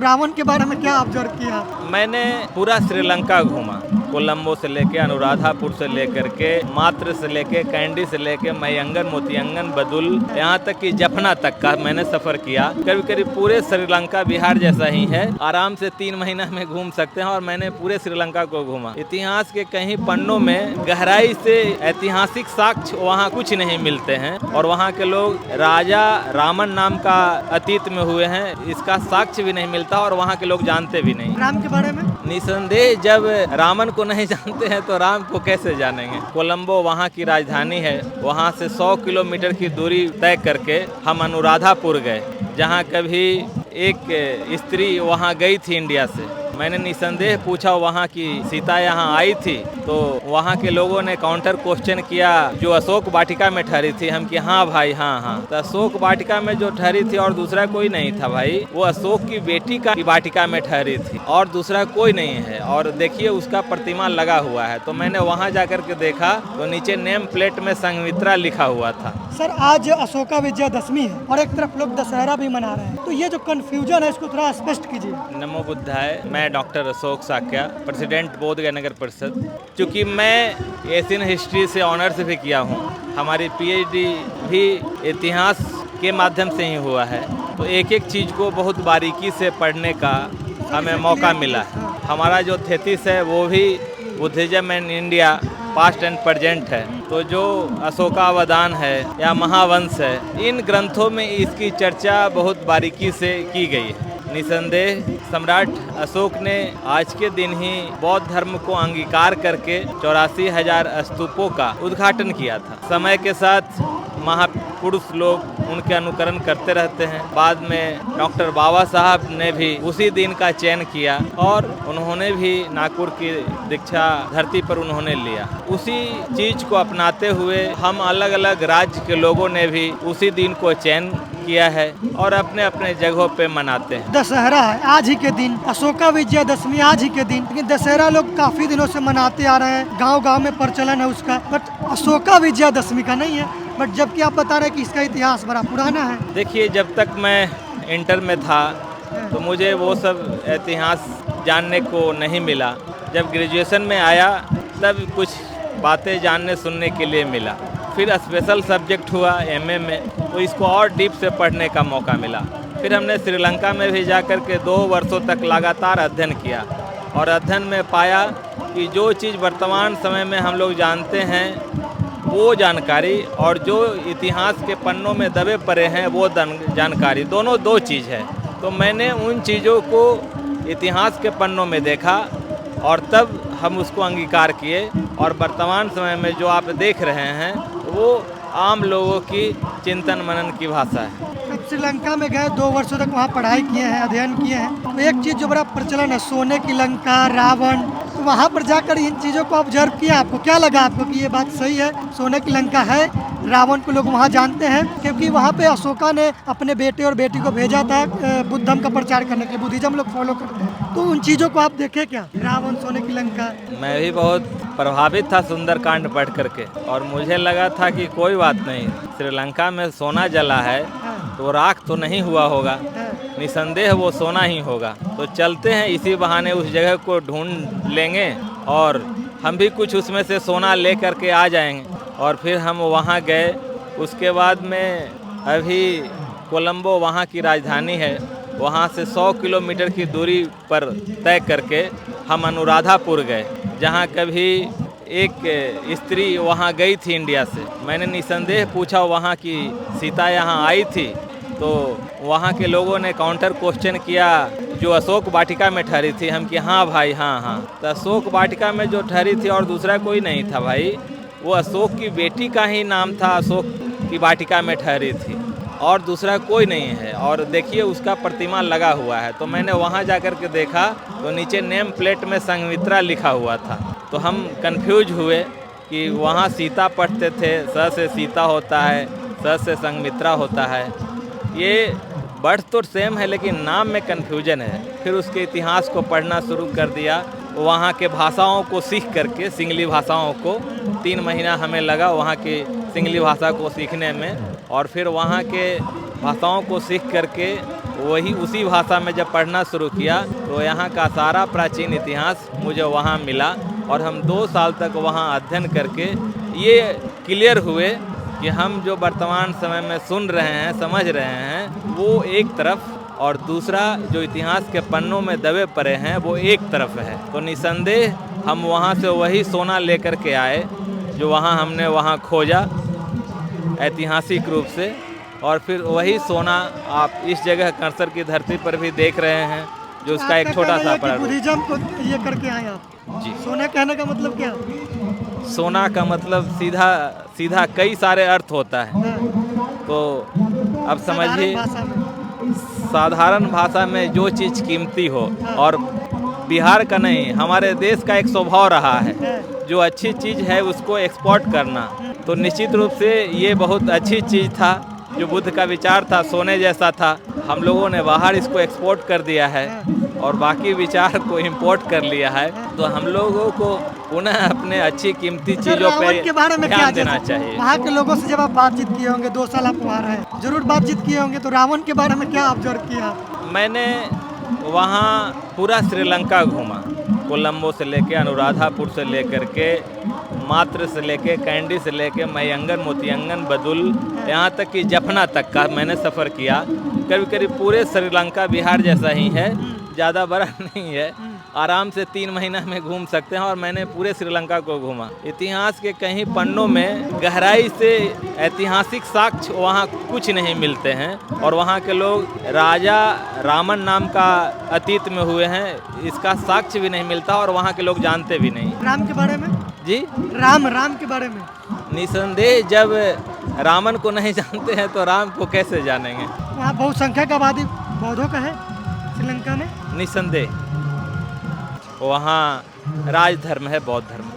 रावण के बारे में क्या ऑब्जर्व किया? मैंने पूरा श्रीलंका घूमा, कोलंबो से लेके अनुराधापुर से लेकर के मात्र से लेके कैंडी से लेके मयंगन, मोतियंगन, बदुल, यहाँ तक कि जफना तक का मैंने सफर किया। करीब करीब पूरे श्रीलंका बिहार जैसा ही है, आराम से 3 महीना में घूम सकते हैं और मैंने पूरे श्रीलंका को घूमा। इतिहास के कहीं पन्नों में गहराई से ऐतिहासिक साक्ष्य वहाँ कुछ नहीं मिलते हैं और वहाँ के लोग राजा रामन नाम का अतीत में हुए हैं, इसका साक्ष्य भी नहीं मिलता और वहाँ के लोग जानते भी नहीं। राम के बारे में निसंदेह जब रावण को नहीं जानते हैं तो राम को कैसे जानेंगे। कोलंबो वहाँ की राजधानी है, वहाँ से 100 किलोमीटर की दूरी तय करके हम अनुराधापुर गए, जहाँ कभी एक स्त्री वहाँ गई थी इंडिया से। मैंने निसंदेह पूछा वहाँ की सीता यहाँ आई थी, तो वहाँ के लोगों ने काउंटर क्वेश्चन किया जो अशोक वाटिका में ठहरी थी। हम कि हाँ भाई हाँ। तो अशोक वाटिका में जो ठहरी थी और दूसरा कोई नहीं था भाई, वो अशोक की बेटी का वाटिका में ठहरी थी और दूसरा कोई नहीं है। और देखिए उसका प्रतिमा लगा हुआ है। तो मैंने वहाँ जाकर के देखा तो नीचे नेम प्लेट में संघमित्रा लिखा हुआ था। सर आज अशोका विजयदशमी है और एक तरफ लोग दशहरा भी मना रहे हैं, तो ये जो कंफ्यूजन है इसको थोड़ा स्पष्ट कीजिए। नमो बुद्धाय। मैं डॉक्टर अशोक साक्या, प्रेसिडेंट बोधगया नगर परिषद। चूँकि मैं एशियन हिस्ट्री से ऑनर्स भी किया हूँ, हमारी पीएचडी भी इतिहास के माध्यम से ही हुआ है, तो एक एक चीज़ को बहुत बारीकी से पढ़ने का हमें मौका मिला है। हमारा जो थीसिस है वो भी Buddhism in India past and present है। तो जो अशोकावदान है या महावंश है, इन ग्रंथों में इसकी चर्चा बहुत बारीकी से की गई है। निसंदेह सम्राट अशोक ने आज के दिन ही बौद्ध धर्म को अंगीकार करके 84,000 स्तूपों का उद्घाटन किया था। समय के साथ महापुरुष लोग उनके अनुकरण करते रहते हैं। बाद में डॉक्टर बाबा साहब ने भी उसी दिन का चयन किया और उन्होंने भी नागपुर की दीक्षा धरती पर उन्होंने लिया। उसी चीज को अपनाते हुए हम अलग अलग राज्य के लोगों ने भी उसी दिन को चयन किया है और अपने अपने जगहों पे मनाते हैं। दशहरा है आज ही के दिन, अशोका विजयदशमी आज ही के दिन, लेकिन दशहरा लोग काफी दिनों से मनाते आ रहे हैं, गांव गांव में प्रचलन है उसका, बट अशोका विजयदशमी का नहीं है। बट जबकि आप बता रहे हैं कि इसका इतिहास बड़ा पुराना है। देखिए, जब तक मैं इंटर में था तो मुझे वो सब इतिहास जानने को नहीं मिला। जब ग्रेजुएशन में आया तब कुछ बातें जानने सुनने के लिए मिला। फिर स्पेशल सब्जेक्ट हुआ एमए में, तो इसको और डीप से पढ़ने का मौका मिला। फिर हमने श्रीलंका में भी जाकर के 2 वर्षों तक लगातार अध्ययन किया और अध्ययन में पाया कि जो चीज़ वर्तमान समय में हम लोग जानते हैं वो जानकारी और जो इतिहास के पन्नों में दबे पड़े हैं वो जानकारी, दोनों 2 चीज़ है। तो मैंने उन चीज़ों को इतिहास के पन्नों में देखा और तब हम उसको अंगीकार किए। और वर्तमान समय में जो आप देख रहे हैं वो आम लोगों की चिंतन मनन की भाषा है। अब श्रीलंका में गए 2 वर्षों तक वहाँ पढ़ाई किए हैं, अध्ययन किए हैं, तो एक चीज़ जो बड़ा प्रचलन है सोने की लंका, रावण, तो वहाँ पर जाकर इन चीज़ों को ऑब्जर्व किया, आपको क्या लगा आपको कि ये बात सही है, सोने की लंका है, रावण को लोग वहाँ जानते हैं क्योंकि वहाँ पे अशोका ने अपने बेटे और बेटी को भेजा था बुद्ध धर्म का प्रचार करने के लिए, बुद्धिज्म लोग फॉलो करते हैं, तो उन चीज़ों को आप देखे क्या, रावण, सोने की लंका? मैं भी बहुत प्रभावित था सुंदरकांड पढ़ करके और मुझे लगा था कि कोई बात नहीं, श्रीलंका में सोना जला है तो राख तो नहीं हुआ होगा, निसंदेह वो सोना ही होगा। तो चलते हैं, इसी बहाने उस जगह को ढूंढ लेंगे और हम भी कुछ उसमें से सोना ले करके आ जाएंगे। और फिर हम वहाँ गए। उसके बाद में अभी कोलंबो वहाँ की राजधानी है, वहाँ से 100 किलोमीटर की दूरी पर तय करके हम अनुराधापुर गए, जहाँ कभी एक स्त्री वहाँ गई थी इंडिया से। मैंने निसंदेह पूछा वहाँ की सीता यहाँ आई थी, तो वहाँ के लोगों ने काउंटर क्वेश्चन किया जो अशोक वाटिका में ठहरी थी। हम कि हाँ भाई हाँ। तो अशोक वाटिका में जो ठहरी थी और दूसरा कोई नहीं था भाई, वो अशोक की बेटी का ही नाम था, अशोक की वाटिका में ठहरी थी और दूसरा कोई नहीं है। और देखिए उसका प्रतिमा लगा हुआ है। तो मैंने वहाँ जाकर के देखा तो नीचे नेम प्लेट में संघमित्रा लिखा हुआ था। तो हम कंफ्यूज हुए कि वहाँ सीता पढ़ते थे, स से सीता होता है, स से संघमित्रा होता है। ये वर्ड तो सेम है लेकिन नाम में कन्फ्यूजन है। फिर उसके इतिहास को पढ़ना शुरू कर दिया। वहाँ के भाषाओं को सीख करके, सिंगली भाषाओं को 3 महीना हमें लगा वहाँ की सिंगली भाषा को सीखने में। और फिर वहाँ के भाषाओं को सीख करके वही उसी भाषा में जब पढ़ना शुरू किया तो यहाँ का सारा प्राचीन इतिहास मुझे वहाँ मिला और हम 2 साल तक वहाँ अध्ययन करके ये क्लियर हुए कि हम जो वर्तमान समय में सुन रहे हैं, समझ रहे हैं, वो एक तरफ और दूसरा जो इतिहास के पन्नों में दबे पड़े हैं वो एक तरफ है। तो निसंदेह हम वहाँ से वही सोना लेकर के आए जो वहाँ हमने वहाँ खोजा ऐतिहासिक रूप से, और फिर वही सोना आप इस जगह कर्सर की धरती पर भी देख रहे हैं जो उसका एक छोटा सा प्रारूप। बुद्धिज्म को ये करके आए आप जी। सोना कहने का मतलब क्या? सोना का मतलब सीधा सीधा कई सारे अर्थ होता है। तो अब समझिए साधारण भाषा में जो चीज़ कीमती हो, और बिहार का नहीं हमारे देश का एक स्वभाव रहा है जो अच्छी चीज़ है उसको एक्सपोर्ट करना, तो निश्चित रूप से ये बहुत अच्छी चीज़ था। जो बुद्ध का विचार था सोने जैसा था, हम लोगों ने बाहर इसको एक्सपोर्ट कर दिया है और बाकी विचार को इंपोर्ट कर लिया है। तो हम लोगों को पुनः अपने अच्छी कीमती चीज़ों पे के बारे में क्या ध्यान देना चाहिए। वहाँ के लोगों से जब आप बातचीत किए होंगे, 2 साल आप वहाँ रहे, जरूर बातचीत किए होंगे, तो रावण के बारे में क्या ऑब्जर्व किया? मैंने वहाँ पूरा श्रीलंका घूमा, कोलंबो से लेके अनुराधापुर से लेकर के मात्र से लेके कैंडी से लेके मयंगन, मोतियंगन, बदुल, यहाँ तक कि जफना तक का मैंने सफ़र किया। करीब करीब पूरे श्रीलंका बिहार जैसा ही है, ज़्यादा बड़ा नहीं है, आराम से 3 महीना में घूम सकते हैं और मैंने पूरे श्रीलंका को घूमा। इतिहास के कहीं पन्नों में गहराई से ऐतिहासिक साक्ष्य वहाँ कुछ नहीं मिलते हैं, और वहाँ के लोग राजा रामन नाम का अतीत में हुए हैं इसका साक्ष्य भी नहीं मिलता और वहाँ के लोग जानते भी नहीं। राम के बारे में जी, राम के बारे में निसंदेह जब रामन को नहीं जानते हैं तो राम को कैसे जानेंगे। वहाँ बहुसंख्यक आबादी बौद्धों का है श्रीलंका में। निसंदेह वहाँ राज धर्म है, बौद्ध धर्म।